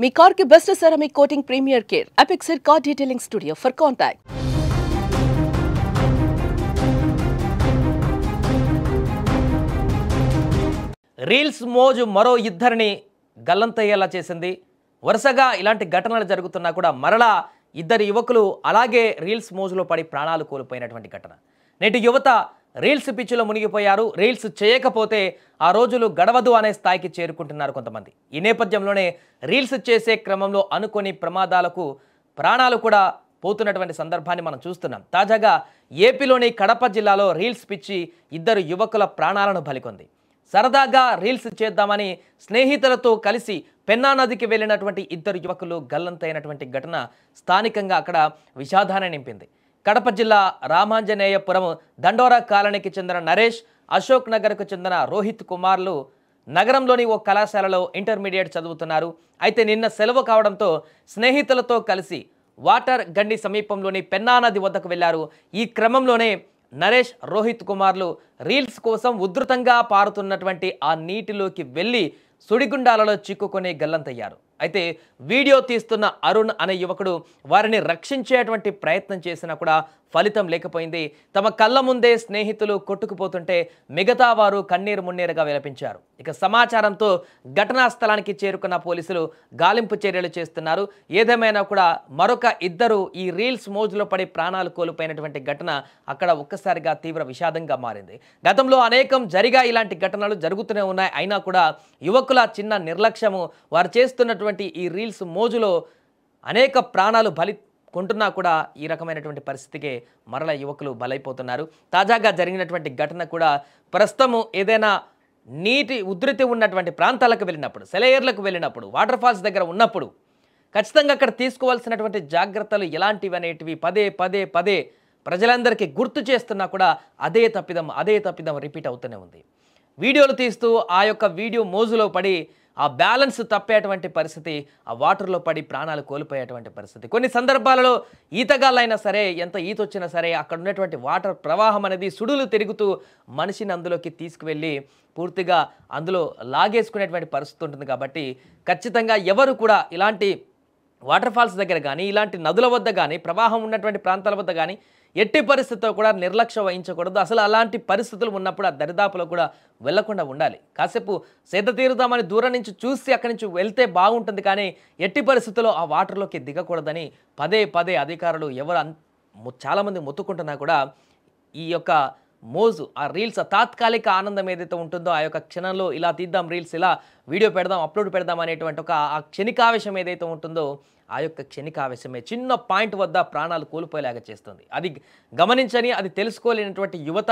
మీ car కి best ceramic coating premier care Apexer car detailing studio for contact. Reels మోజు మరో ఇద్దరిని గల్లంతయ్యేలా చేసింది. వరుసగా ఇలాంటి ఘటనలు జరుగుతున్నా కూడా మరలా ఇద్దరు యువకులు అలాగే రీల్స్ మోజులో పడి ప్రాణాలు కోల్పోయినటువంటి ఘటన. నేటి యువత రీల్స్ పిచ్చిలో మునిగిపోయారు. రీల్స్ చేయకపోతే ఆ రోజులు గడవదు అనే స్థాయికి చేరుకుంటున్నారు కొంతమంది. ఈ నేపథ్యంలోనే రీల్స్ చేసే క్రమంలో అనుకోని ప్రమాదాలకు ప్రాణాలు కూడా పోతున్నటువంటి సందర్భాన్ని మనం చూస్తున్నాం. తాజాగా ఏపీలోని కడప జిల్లాలో రీల్స్ పిచ్చి ఇద్దరు యువకుల ప్రాణాలను బలికొంది. సరదాగా రీల్స్ చేద్దామని స్నేహితులతో కలిసి పెన్నా నదికి వెళ్ళినటువంటి ఇద్దరు యువకులు గల్లంతైనటువంటి ఘటన స్థానికంగా అక్కడ విషాదాన్ని నింపింది. కడప జిల్లా రామాంజనేయపురం దండోరా కాలనీకి చెందిన నరేష్, అశోక్ నగర్కు చెందిన రోహిత్ కుమార్లు నగరంలోని ఓ కళాశాలలో ఇంటర్మీడియట్ చదువుతున్నారు. అయితే నిన్న సెలవు కావడంతో స్నేహితులతో కలిసి వాటర్ గండి సమీపంలోని పెన్నా నది వద్దకు వెళ్లారు. ఈ క్రమంలోనే నరేష్, రోహిత్ కుమార్లు రీల్స్ కోసం ఉధృతంగా పారుతున్నటువంటి ఆ నీటిలోకి వెళ్ళి సుడిగుండాలలో చిక్కుకొని గల్లంతయ్యారు. అయితే వీడియో తీస్తున్న అరుణ్ అనే యువకుడు వారిని రక్షించేటువంటి ప్రయత్నం చేసినా కూడా ఫలితం లేకపోయింది. తమ కళ్ళ ముందే స్నేహితులు కొట్టుకుపోతుంటే మిగతా వారు కన్నీరు మున్నీరుగా విలపించారు. ఇక సమాచారంతో ఘటనా స్థలానికి చేరుకున్న పోలీసులు గాలింపు చర్యలు చేస్తున్నారు. ఏదేమైనా కూడా మరొక ఇద్దరు ఈ రీల్స్ మోజులో పడి ప్రాణాలు కోల్పోయినటువంటి ఘటన అక్కడ ఒక్కసారిగా తీవ్ర విషాదంగా మారింది. గతంలో అనేకం జరిగా ఇలాంటి ఘటనలు జరుగుతూనే ఉన్నాయి. అయినా కూడా యువకుల చిన్న నిర్లక్ష్యము, వారు చేస్తున్నటువంటి ఈ రీల్స్ మోజులో అనేక ప్రాణాలు కొంటున్నా కూడా ఈ రకమైనటువంటి పరిస్థితికే మరల యువకులు బలైపోతున్నారు. తాజాగా జరిగినటువంటి ఘటన కూడా ప్రస్తుతము ఏదైనా నీటి ఉధృతి ఉన్నటువంటి ప్రాంతాలకు వెళ్ళినప్పుడు, సెలయేర్లకు వెళ్ళినప్పుడు, వాటర్ ఫాల్స్ దగ్గర ఉన్నప్పుడు ఖచ్చితంగా అక్కడ తీసుకోవాల్సినటువంటి జాగ్రత్తలు ఎలాంటివి అనేటివి పదే పదే పదే ప్రజలందరికీ గుర్తు చేస్తున్నా కూడా అదే తప్పిదం రిపీట్ అవుతూనే ఉంది. వీడియోలు తీస్తూ ఆ యొక్క వీడియో మోజులో పడి ఆ బ్యాలెన్స్ తప్పేటువంటి పరిస్థితి, ఆ వాటర్లో పడి ప్రాణాలు కోల్పోయేటువంటి పరిస్థితి. కొన్ని సందర్భాలలో ఈతగాళ్ళైనా సరే, ఎంత ఈత వచ్చినా సరే అక్కడ ఉన్నటువంటి వాటర్ ప్రవాహం అనేది సుడులు తిరుగుతూ మనిషిని అందులోకి తీసుకువెళ్ళి పూర్తిగా అందులో లాగేసుకునేటువంటి పరిస్థితి ఉంటుంది. కాబట్టి ఖచ్చితంగా ఎవరు కూడా ఇలాంటి వాటర్ ఫాల్స్ దగ్గర కానీ, ఇలాంటి నదుల వద్ద కానీ, ప్రవాహం ఉన్నటువంటి ప్రాంతాల వద్ద కానీ ఎట్టి పరిస్థితితో కూడా నిర్లక్ష్యం వహించకూడదు. అసలు అలాంటి పరిస్థితులు ఉన్నప్పుడు ఆ దరిదాపులో కూడా వెళ్లకుండా ఉండాలి. కాసేపు సేద తీరుదామని దూరం నుంచి చూసి అక్కడి నుంచి వెళ్తే బాగుంటుంది, కానీ ఎట్టి పరిస్థితుల్లో ఆ వాటర్లోకి దిగకూడదని పదే అధికారులు చాలామంది మొత్తుకుంటున్నా కూడా ఈ యొక్క మోజు, ఆ రీల్స్, తాత్కాలిక ఆనందం ఏదైతే ఉంటుందో ఆ యొక్క క్షణంలో ఇలా తీద్దాం రీల్స్, ఇలా వీడియో పెడదాం, అప్లోడ్ పెడదాం అనేటువంటి ఆ క్షణికావేశం ఏదైతే ఉంటుందో ఆ యొక్క క్షణికావేశమే చిన్న పాయింట్ వద్ద ప్రాణాలు కోల్పోయేలాగా చేస్తుంది. అది గమనించని, అది తెలుసుకోలేనటువంటి యువత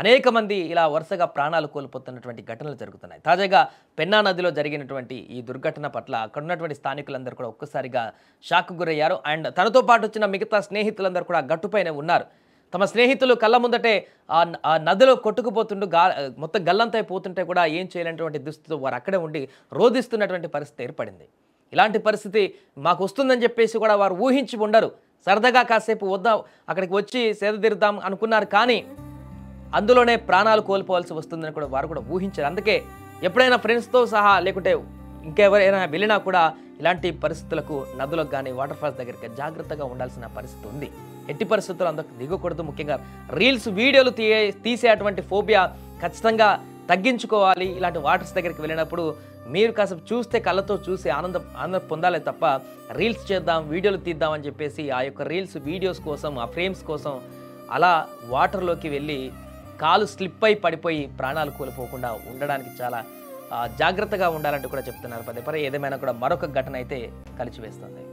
అనేక మంది ఇలా వరుసగా ప్రాణాలు కోల్పోతున్నటువంటి ఘటనలు జరుగుతున్నాయి. తాజాగా పెన్నా నదిలో జరిగినటువంటి ఈ దుర్ఘటన పట్ల అక్కడ ఉన్నటువంటి స్థానికులందరూ కూడా ఒక్కసారిగా షాక్ గురయ్యారు. అండ్ తనతో పాటు వచ్చిన మిగతా స్నేహితులందరూ కూడా గట్టుపైనే ఉన్నారు. తమ స్నేహితులు కళ్ళ ముందటే ఆ నదిలో కొట్టుకుపోతుంటూ మొత్తం గల్లంతైపోతుంటే కూడా ఏం చేయలేనటువంటి దుస్థితితో వారు అక్కడే ఉండి రోధిస్తున్నటువంటి పరిస్థితి ఏర్పడింది. ఇలాంటి పరిస్థితి మాకు వస్తుందని చెప్పేసి కూడా వారు ఊహించి ఉండరు. సరదాగా కాసేపు వద్దాం, అక్కడికి వచ్చి సేద తీరుద్దాం అనుకున్నారు, కానీ అందులోనే ప్రాణాలు కోల్పోవాల్సి వస్తుందని కూడా వారు కూడా ఊహించారు. అందుకే ఎప్పుడైనా ఫ్రెండ్స్తో సహా లేకుంటే ఇంకెవరైనా వెళ్ళినా కూడా ఇలాంటి పరిస్థితులకు నదులకు కానీ, వాటర్ ఫాల్స్ దగ్గరికి జాగ్రత్తగా ఉండాల్సిన పరిస్థితి ఉంది. ఎట్టి పరిస్థితుల్లో అందుకు దిగకూడదు. ముఖ్యంగా రీల్స్ వీడియోలు తీసేటువంటి ఫోబియా ఖచ్చితంగా తగ్గించుకోవాలి. ఇలాంటి వాటర్స్ దగ్గరికి వెళ్ళినప్పుడు మీరు కాసేపు చూస్తే కళ్ళతో చూసి ఆనందం పొందాలి తప్ప రీల్స్ చేద్దాం, వీడియోలు తీద్దాం అని చెప్పేసి ఆ యొక్క రీల్స్ వీడియోస్ కోసం, ఆ ఫ్రేమ్స్ కోసం అలా వాటర్లోకి వెళ్ళి కాలు స్లిప్ అయి పడిపోయి ప్రాణాలు కోల్పోకుండా ఉండడానికి చాలా జాగ్రత్తగా ఉండాలంటూ కూడా చెప్తున్నారు. పదే ఏదేమైనా కూడా మరొక ఘటన అయితే కలిచివేస్తుంది.